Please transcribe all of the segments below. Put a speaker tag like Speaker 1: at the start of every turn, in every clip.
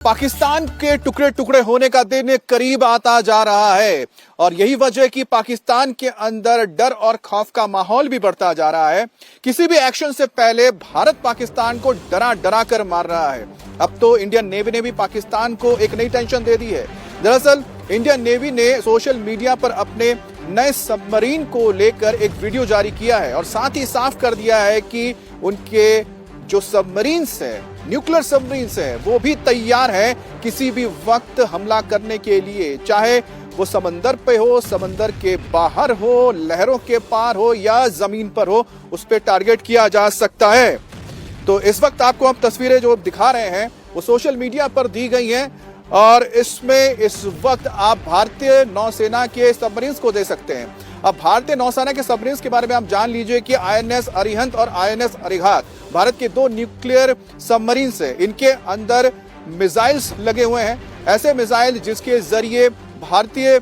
Speaker 1: पाकिस्तान के टुकड़े टुकड़े होने का दिन करीब आता जा रहा है और यही वजह कि पाकिस्तान के अंदर डर और खौफ का माहौल भी बढ़ता जा रहा है। किसी भी एक्शन से पहले भारत पाकिस्तान को डरा डरा कर मार रहा है। अब तो इंडियन नेवी ने भी पाकिस्तान को एक नई टेंशन दे दी है। दरअसल इंडियन नेवी ने सोशल मीडिया पर अपने नए सबमरीन को लेकर एक वीडियो जारी किया है और साथ ही साफ कर दिया है कि उनके जो सबमरीन्स है, न्यूक्लियर सबमरीन्स है, वो भी तैयार है किसी भी वक्त हमला करने के लिए, चाहे वो समंदर पे हो, समंदर के बाहर हो, लहरों के पार हो या जमीन पर हो, उस पे टारगेट किया जा सकता है। तो इस वक्त आपको हम तस्वीरें जो दिखा रहे हैं वो सोशल मीडिया पर दी गई हैं और इसमें इस वक्त आप भारतीय नौसेना के सबमरीन्स को दे सकते हैं। अब भारतीय नौसेना के सबमरीन्स के बारे में आप जान लीजिए कि आईएनएस अरिहंत और आईएनएस अरिघात भारत के दो न्यूक्लियर सबमरीन्स हैं। इनके अंदर मिसाइल्स लगे हुए हैं, ऐसे मिसाइल जिसके जरिए भारतीय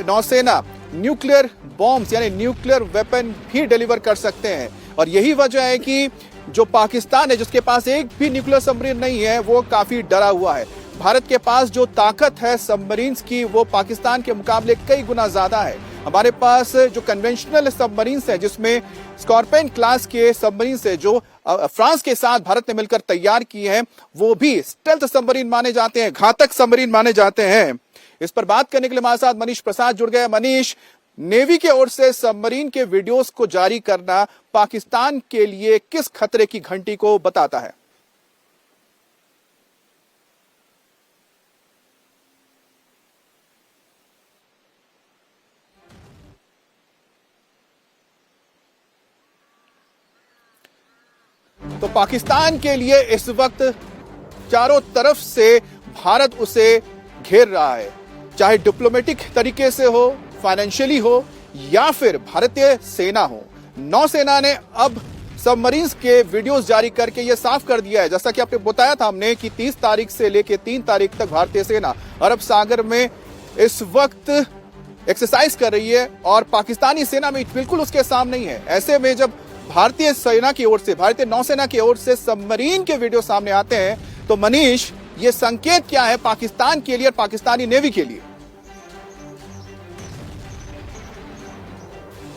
Speaker 1: नौसेना न्यूक्लियर बॉम्ब्स यानी न्यूक्लियर वेपन भी डिलीवर कर सकते हैं। और यही वजह है कि जो पाकिस्तान है, जिसके पास एक भी न्यूक्लियर सबमरीन नहीं है, वो काफी डरा हुआ है। भारत के पास जो ताकत है सबमरीन्स की, वो पाकिस्तान के मुकाबले कई गुना ज्यादा है। हमारे पास जो कन्वेंशनल सबमरीन्स है, जिसमें स्कॉर्पियन क्लास के सबमरीन्स है जो फ्रांस के साथ भारत ने मिलकर तैयार किए हैं, वो भी स्टेल्थ सबमरीन माने जाते हैं, घातक सबमरीन माने जाते हैं। इस पर बात करने के लिए हमारे साथ मनीष प्रसाद जुड़ गए। मनीष, नेवी की ओर से सबमरीन के वीडियोस को जारी करना पाकिस्तान के लिए किस खतरे की घंटी को बताता है? तो पाकिस्तान के लिए इस वक्त चारों तरफ से भारत उसे घेर रहा है, चाहे डिप्लोमेटिक तरीके से हो, फाइनेंशियली हो या फिर भारतीय सेना हो। नौसेना ने अब सबमरीन्स के वीडियोस जारी करके यह साफ कर दिया है, जैसा कि आपने बताया था हमने, कि 30 तारीख से लेकर 3 तारीख तक भारतीय सेना अरब सागर में इस वक्त एक्सरसाइज कर रही है और पाकिस्तानी सेना में बिल्कुल उसके सामने ही है। ऐसे में जब भारतीय सेना की ओर से, भारतीय नौसेना की ओर से सबमरीन के वीडियो सामने आते हैं, तो मनीष, ये संकेत क्या है पाकिस्तान के लिए और पाकिस्तानी नेवी के लिए?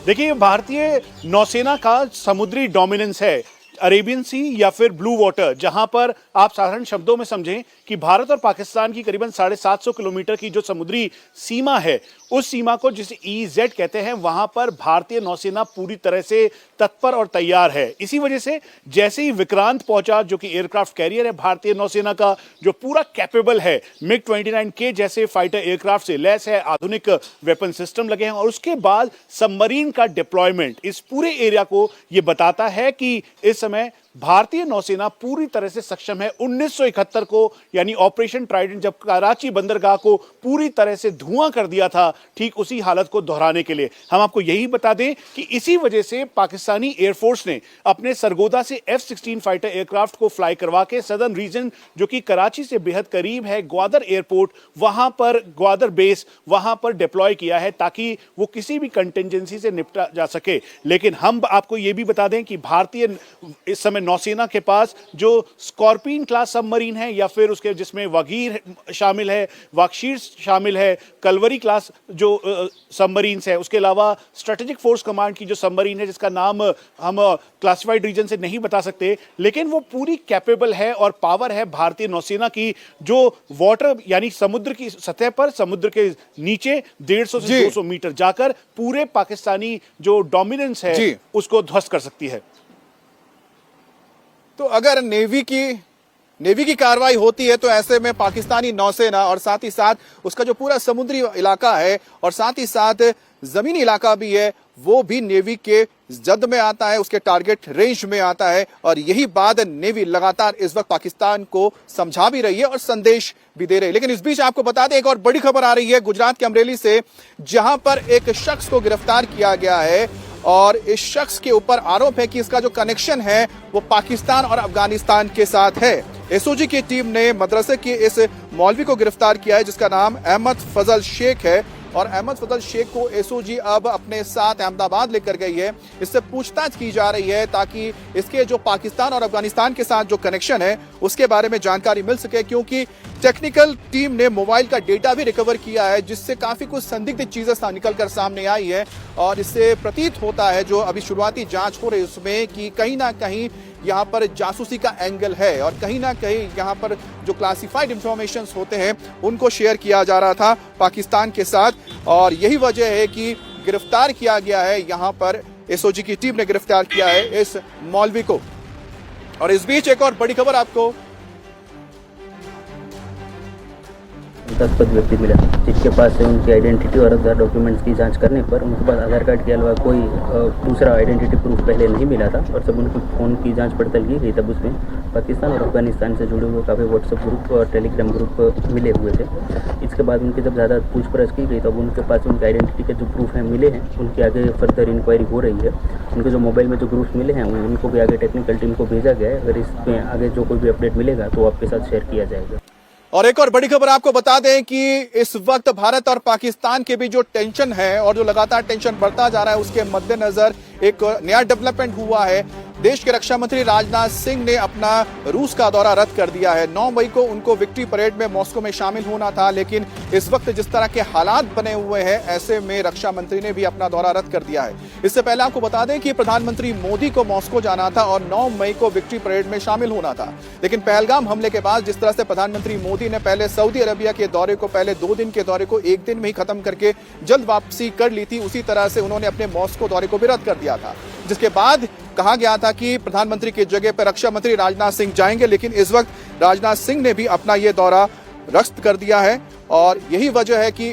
Speaker 2: देखिए, भारतीय नौसेना का समुद्री डोमिनेंस है, अरेबियन सी या फिर ब्लू वाटर, जहां पर आप साधारण शब्दों में समझें कि भारत और पाकिस्तान की करीबन 750 किलोमीटर की जो समुद्री सीमा है, उस सीमा को जिसे EEZ कहते हैं, वहां पर भारतीय नौसेना पूरी तरह से तत्पर और तैयार है। इसी वजह से जैसे ही विक्रांत पहुंचा, जो कि एयरक्राफ्ट कैरियर है भारतीय नौसेना का, जो पूरा कैपेबल है, MiG-29K जैसे फाइटर एयरक्राफ्ट से लैस है, आधुनिक वेपन सिस्टम लगे हैं, और उसके बाद सबमरीन का डिप्लॉयमेंट इस पूरे एरिया को यह बताता है कि इस समय भारतीय नौसेना पूरी तरह से सक्षम है 1971 को, यानी ऑपरेशन ट्राइडेंट, जब कराची बंदरगाह को पूरी तरह से धुआं कर दिया था, ठीक उसी हालत को दोहराने के लिए। हम आपको यही बता दें कि इसी वजह से पाकिस्तानी एयरफोर्स ने अपने सरगोदा से F-16 फाइटर एयरक्राफ्ट को फ्लाई करवा के सदर्न रीजन, जो कि कराची से बेहद करीब है, ग्वादर एयरपोर्ट, वहां पर ग्वादर बेस, वहां पर डिप्लॉय किया है ताकि वो किसी भी कंटिजेंसी से निपटा जा सके। लेकिन हम आपको यह भी बता दें कि भारतीय इस समय नौसेना के पास जो स्कॉर्पियन क्लास सबमरीन है, या फिर उसके जिसमें वागीर शामिल है, वाकशीर शामिल है, कलवरी क्लास जो सबमरीन्स है, उसके अलावा स्ट्रेटेजिक फोर्स कमांड की जो सबमरीन है, जिसका नाम हम क्लासिफाइड रीजन से नहीं बता सकते, लेकिन वो पूरी कैपेबल है और पावर है भारतीय नौसेना की, जो वाटर यानी समुद्र की सतह पर, समुद्र के नीचे 150 से 200 मीटर जाकर पूरे पाकिस्तानी जो डोमिनेंस है उसको ध्वस्त कर सकती है।
Speaker 1: तो अगर नेवी की कार्रवाई होती है, तो ऐसे में पाकिस्तानी नौसेना और साथ ही साथ उसका जो पूरा समुद्री इलाका है और साथ ही साथ जमीनी इलाका भी है, वो भी नेवी के जद में आता है, उसके टारगेट रेंज में आता है। और यही बात नेवी लगातार इस वक्त पाकिस्तान को समझा भी रही है और संदेश भी दे रही है। लेकिन इस बीच आपको बता दें, एक और बड़ी खबर आ रही है गुजरात के अमरेली से, जहां पर एक शख्स को गिरफ्तार किया गया है और इस शख्स के ऊपर आरोप है कि इसका जो कनेक्शन है वो पाकिस्तान और अफगानिस्तान के साथ है। एसओजी की टीम ने मदरसे के इस मौलवी को गिरफ्तार किया है, जिसका नाम अहमद फजल शेख है। और अहमद फजल शेख को एसओजी अब अपने साथ अहमदाबाद लेकर गई है। इससे पूछताछ की जा रही है ताकि इसके जो पाकिस्तान और अफगानिस्तान के साथ जो कनेक्शन है उसके बारे में जानकारी मिल सके, क्योंकि टेक्निकल टीम ने मोबाइल का डेटा भी रिकवर किया है जिससे काफी कुछ संदिग्ध चीजें निकलकर सामने आई है। और इससे प्रतीत होता है, जो अभी शुरुआती जांच हो रही है उसमें, कि कहीं ना कहीं यहाँ पर जासूसी का एंगल है और कहीं ना कहीं यहाँ पर जो क्लासिफाइड इंफॉर्मेशन होते हैं उनको शेयर किया जा रहा था पाकिस्तान के साथ। और यही वजह है कि गिरफ्तार किया गया है, यहाँ पर एसओजी की टीम ने गिरफ्तार किया है इस मौलवी को। और इस बीच एक और बड़ी खबर आपको,
Speaker 3: शंकास्पद व्यक्ति मिला जिसके पास से उनकी आइडेंटिटी और अदर डॉक्यूमेंट्स की जांच करने पर उनके पास आधार कार्ड के अलावा कोई दूसरा आइडेंटिटी प्रूफ पहले नहीं मिला था। और जब उनके फ़ोन की जांच पड़ताल की गई तब उसमें पाकिस्तान और अफगानिस्तान से जुड़े हुए काफ़ी व्हाट्सएप ग्रुप और टेलीग्राम ग्रुप मिले हुए थे। इसके बाद उनकी जब ज़्यादा पूछपरछ की गई तब उनके पास उनकी आइडेंटिटी के जो प्रूफ हैं मिले हैं, उनकी आगे फर्दर इंक्वायरी हो रही है। उनके जो मोबाइल में जो ग्रुप्स मिले हैं उनको भी आगे टेक्निकल टीम को भेजा गया है। अगर इसमें आगे जो कोई भी अपडेट मिलेगा तो आपके साथ शेयर किया जाएगा।
Speaker 1: और एक और बड़ी खबर आपको बता दें कि इस वक्त भारत और पाकिस्तान के बीच जो टेंशन है और जो लगातार टेंशन बढ़ता जा रहा है उसके मद्देनजर एक नया डेवलपमेंट हुआ है। देश के रक्षा मंत्री राजनाथ सिंह ने अपना रूस का दौरा रद्द कर दिया है। 9 मई को उनको विक्ट्री परेड में मॉस्को में शामिल होना था, लेकिन इस वक्त जिस तरह के हालात बने हुए हैं ऐसे में रक्षा मंत्री ने भी अपना दौरा रद्द कर दिया है। इससे पहले आपको बता दें कि प्रधानमंत्री मोदी को मॉस्को जाना था और 9 मई को विक्ट्री परेड में शामिल होना था, लेकिन पहलगाम हमले के बाद जिस तरह से प्रधानमंत्री मोदी ने पहले सऊदी अरबिया के दौरे को, पहले 2 दिन के दौरे को 1 दिन में ही खत्म करके जल्द वापसी कर ली थी, उसी तरह से उन्होंने अपने मॉस्को दौरे को भी रद्द कर दिया था, जिसके बाद कहा गया था कि प्रधानमंत्री की जगह पर रक्षा मंत्री राजनाथ सिंह जाएंगे। लेकिन इस वक्त राजनाथ सिंह ने भी अपना यह दौरा रद्द कर दिया है और यही वजह है कि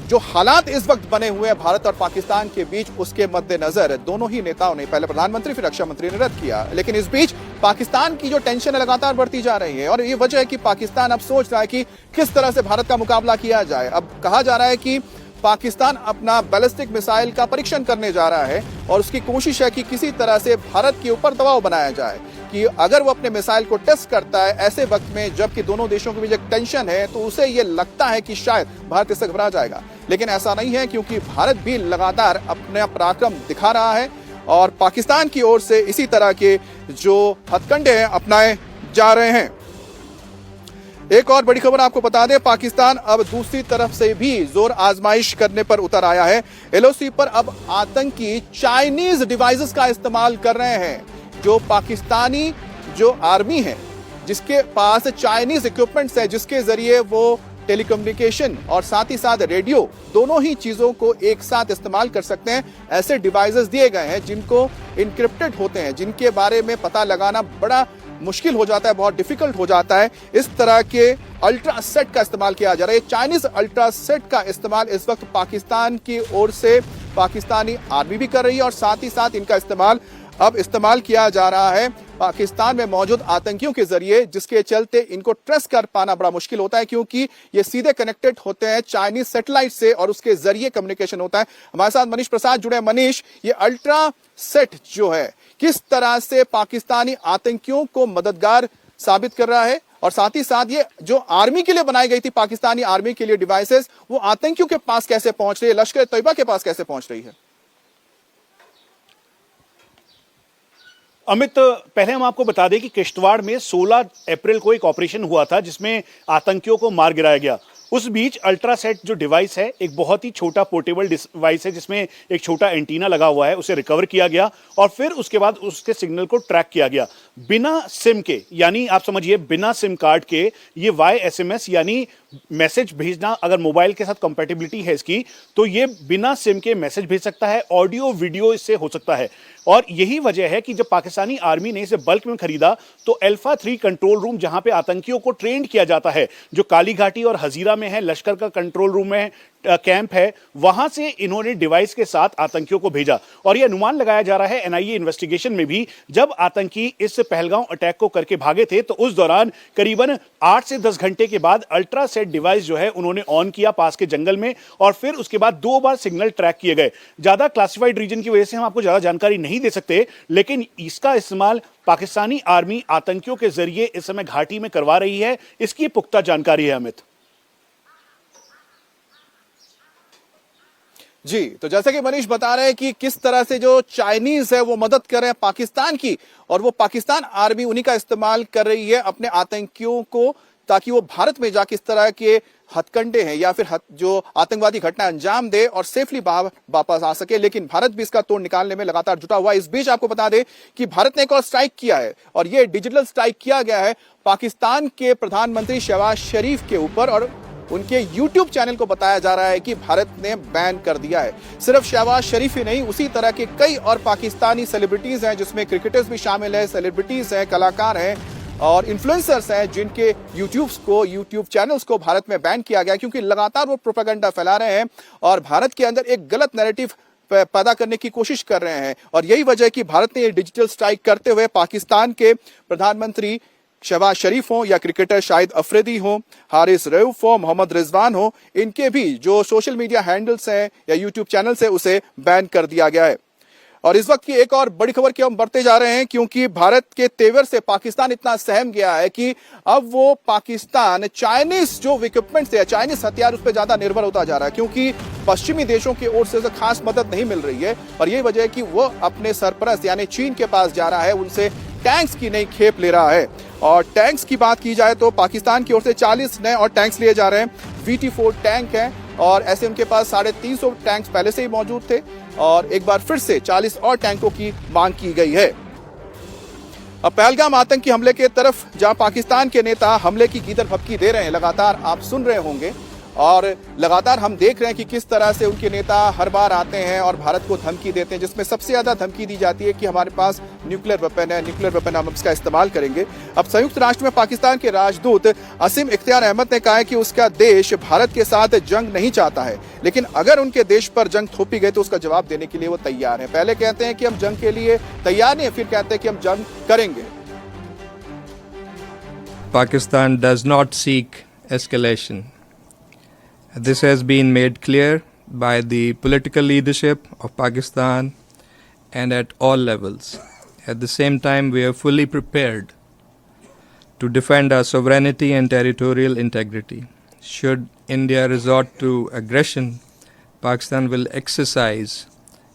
Speaker 1: जो हालात इस वक्त बने हुए हैं भारत और पाकिस्तान के बीच, उसके मद्देनजर दोनों ही नेताओं ने, पहले प्रधानमंत्री फिर रक्षा मंत्री ने रद्द किया। लेकिन इस बीच पाकिस्तान की जो टेंशन है लगातार बढ़ती जा रही है और ये वजह है कि पाकिस्तान अब सोच रहा है कि किस तरह से भारत का मुकाबला किया जाए। अब कहा जा रहा है कि पाकिस्तान अपना बैलिस्टिक मिसाइल का परीक्षण करने जा रहा है और उसकी कोशिश है कि किसी तरह से भारत के ऊपर दबाव बनाया जाए कि अगर वो अपने मिसाइल को टेस्ट करता है ऐसे वक्त में जबकि दोनों देशों के बीच एक टेंशन है, तो उसे ये लगता है कि शायद भारत इससे घबरा जाएगा। लेकिन ऐसा नहीं है, क्योंकि भारत भी लगातार अपना पराक्रम दिखा रहा है और पाकिस्तान की ओर से इसी तरह के जो हथकंडे हैं अपनाए जा रहे हैं। एक और बड़ी खबर आपको बता दें, पाकिस्तान अब दूसरी तरफ से भी जोर आजमाइश करने पर उतर आया है। एलओसी पर अब आतंकी चाइनीज डिवाइसेस का इस्तेमाल कर रहे हैं। जो पाकिस्तानी जो आर्मी है जिसके पास चाइनीज इक्विपमेंट्स है, जिसके जरिए वो टेलीकम्युनिकेशन और साथ ही साथ रेडियो दोनों ही चीजों को एक साथ इस्तेमाल कर सकते हैं, ऐसे डिवाइसेस दिए गए हैं जिनको इनक्रिप्टेड होते हैं, जिनके बारे में पता लगाना बड़ा मुश्किल हो जाता है, बहुत डिफिकल्ट हो जाता है। इस तरह के अल्ट्रा सेट का इस्तेमाल किया जा रहा है। चाइनीज अल्ट्रा सेट का इस्तेमाल इस वक्त पाकिस्तान की ओर से पाकिस्तानी आर्मी भी कर रही है और साथ ही साथ इनका इस्तेमाल किया जा रहा है पाकिस्तान में मौजूद आतंकियों के जरिए, जिसके चलते इनको ट्रेस कर पाना बड़ा मुश्किल होता है, क्योंकि ये सीधे कनेक्टेड होते हैं चाइनीज सैटेलाइट से और उसके जरिए कम्युनिकेशन होता है। हमारे साथ मनीष प्रसाद जुड़े हैं। मनीष, ये अल्ट्रा सेट जो है किस तरह से पाकिस्तानी आतंकियों को मददगार साबित कर रहा है और साथ ही साथ ये जो आर्मी के लिए बनाई गई थी, पाकिस्तानी आर्मी के लिए डिवाइसेस, वो आतंकियों के पास कैसे पहुंच रही है, लश्कर तैयबा के पास कैसे पहुंच रही है?
Speaker 2: अमित, पहले हम आपको बता दें कि किश्तवाड़ में 16 अप्रैल को एक ऑपरेशन हुआ था जिसमें आतंकियों को मार गिराया गया। उस बीच अल्ट्रासेट जो डिवाइस है, एक बहुत ही छोटा पोर्टेबल डिवाइस है जिसमें एक छोटा एंटीना लगा हुआ है, उसे रिकवर किया गया और फिर उसके बाद उसके सिग्नल को ट्रैक किया गया बिना सिम के, यानी आप समझिए बिना सिम कार्ड के। ये YSMS यानी मैसेज भेजना, अगर मोबाइल के साथ कंपैटिबिलिटी है इसकी, तो ये बिना सिम के मैसेज भेज सकता है, ऑडियो वीडियो इससे हो सकता है। और यही वजह है कि जब पाकिस्तानी आर्मी ने इसे बल्क में खरीदा तो अल्फा 3 कंट्रोल रूम, जहां पे आतंकियों को ट्रेंड किया जाता है, जो काली घाटी और हजीरा में है, लश्कर का कंट्रोल रूम है, कैंप है, वहां से इन्होंने डिवाइस के साथ आतंकियों को भेजा। और यह अनुमान लगाया जा रहा है NIA इन्वेस्टिगेशन में भी, जब आतंकी इस पहलगांव अटैक को करके भागे थे तो उस दौरान करीबन 8 से 10 घंटे के बाद अल्ट्रा सेट डिवाइस जो है उन्होंने ऑन किया पास के जंगल में और फिर उसके बाद 2 बार सिग्नल ट्रैक किए गए। ज्यादा क्लासिफाइड रीजन की वजह से हम आपको ज्यादा जानकारी नहीं दे सकते, लेकिन इसका इस्तेमाल पाकिस्तानी आर्मी आतंकियों के जरिए इस समय घाटी में करवा रही है, इसकी पुख्ता जानकारी है। अमित,
Speaker 1: जी, तो जैसे कि मनीष बता रहे हैं कि किस तरह से जो चाइनीज है वो मदद कर रहे हैं पाकिस्तान की, और वो पाकिस्तान आर्मी उन्हीं का इस्तेमाल कर रही है अपने आतंकियों को, ताकि वो भारत में जाके इस तरह के हथकंडे हैं या फिर जो आतंकवादी घटना अंजाम दे और सेफली वापस आ सके। लेकिन भारत भी इसका तोड़ निकालने में लगातार जुटा हुआ है। इस बीच आपको बता दें कि भारत ने एक और स्ट्राइक किया है, और ये डिजिटल स्ट्राइक किया गया है पाकिस्तान के प्रधानमंत्री शहबाज शरीफ के ऊपर, और उनके YouTube चैनल को बताया जा रहा है कि भारत ने बैन कर दिया है। सिर्फ शहबाज शरीफ ही नहीं, उसी तरह के कई और पाकिस्तानी सेलिब्रिटीज हैं, जिसमें क्रिकेटर्स भी शामिल है, सेलिब्रिटीज हैं, कलाकार हैं और इन्फ्लुएंसर्स हैं, जिनके यूट्यूब चैनल्स को भारत में बैन किया गया, क्योंकि लगातार वो प्रोपेगेंडा फैला रहे हैं और भारत के अंदर एक गलत नैरेटिव पैदा करने की कोशिश कर रहे हैं। और यही वजह है कि भारत ने ये डिजिटल स्ट्राइक करते हुए पाकिस्तान के प्रधानमंत्री शहबाज शरीफ हो या क्रिकेटर शाहिद अफरीदी हो, हारिस रऊफ हो, मोहम्मद रिजवान हो, इनके भी जो सोशल मीडिया हैंडल्स हैं या यूट्यूब चैनल्स है उसे बैन कर दिया गया है। और इस वक्त की एक और बड़ी खबर की हम बढ़ते जा रहे हैं, क्योंकि भारत के तेवर से पाकिस्तान इतना सहम गया है कि अब वो पाकिस्तान चाइनीज जो इक्विपमेंट्स है, चाइनीज हथियार, उस पर ज्यादा निर्भर होता जा रहा है, क्योंकि पश्चिमी देशों की ओर से खास मदद नहीं मिल रही है। और यही वजह है कि वो अपने सरपरस्त यानी चीन के पास जा रहा है, उनसे टैंक्स की नई खेप ले रहा है। और टैंक्स की बात की जाए तो पाकिस्तान की ओर से 40 नए और टैंक्स लिए जा रहे हैं। VT4 टैंक हैं, और ऐसे उनके पास 350 टैंक्स पहले से ही मौजूद थे, और एक बार फिर से 40 और टैंकों की मांग की गई है। अब पहलगाम आतंकी हमले के तरफ जहां पाकिस्तान के नेता हमले की गीदड़ भभकी दे रहे हैं, लगातार आप सुन रहे होंगे, और लगातार हम देख रहे हैं कि किस तरह से उनके नेता हर बार आते हैं और भारत को धमकी देते हैं, जिसमें सबसे ज्यादा धमकी दी जाती है कि हमारे पास न्यूक्लियर वेपन है, न्यूक्लियर वेपन हम इसका इस्तेमाल करेंगे। अब संयुक्त राष्ट्र में पाकिस्तान के राजदूत असीम इख्तियार अहमद ने कहा है कि उसका देश भारत के साथ जंग नहीं चाहता है, लेकिन अगर उनके देश पर जंग थोपी गई तो उसका जवाब देने के लिए वो तैयार है। पहले कहते हैं कि हम जंग के लिए तैयार नहीं है, फिर कहते हैं कि हम जंग करेंगे।
Speaker 4: Pakistan does not seek escalation. This has been made clear by the political leadership of Pakistan and at all levels. At the same time, we are fully prepared to defend our sovereignty and territorial integrity. Should India resort to aggression, Pakistan will exercise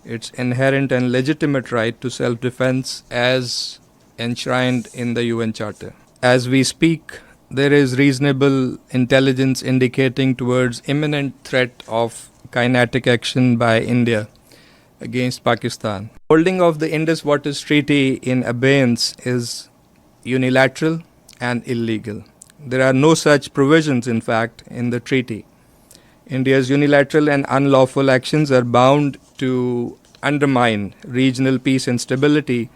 Speaker 4: its inherent and legitimate right to self-defense as enshrined in the UN Charter. As we speak, there is reasonable intelligence indicating towards imminent threat of kinetic action by India against Pakistan. Holding of the Indus Waters Treaty in abeyance is unilateral and illegal. There are no such provisions, in fact, in the treaty. India's unilateral and unlawful actions are bound to undermine regional peace and stability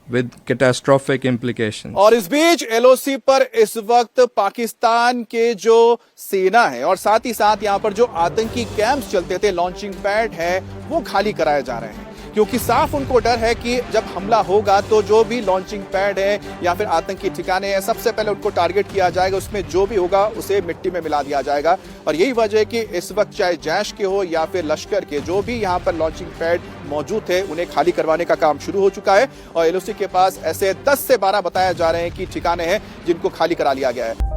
Speaker 4: with catastrophic implications.
Speaker 1: और इस बीच LOC पर इस वक्त पाकिस्तान के जो सेना है और साथ ही साथ यहाँ पर जो आतंकी कैंप्स चलते थे, लॉन्चिंग पैड है, वो खाली कराए जा रहे हैं, क्योंकि साफ उनको डर है कि जब हमला होगा तो जो भी लॉन्चिंग पैड है या फिर आतंकी ठिकाने हैं, सबसे पहले उनको टारगेट किया जाएगा, उसमें जो भी होगा उसे मिट्टी में मिला दिया जाएगा। और यही वजह है कि इस वक्त चाहे जैश के हो या फिर लश्कर के, जो भी यहाँ पर लॉन्चिंग पैड मौजूद थे, उन्हें खाली करवाने का काम शुरू हो चुका है। और LOC के पास ऐसे 10 से 12 बताया जा रहे हैं कि ठिकाने हैं जिनको खाली करा लिया गया है।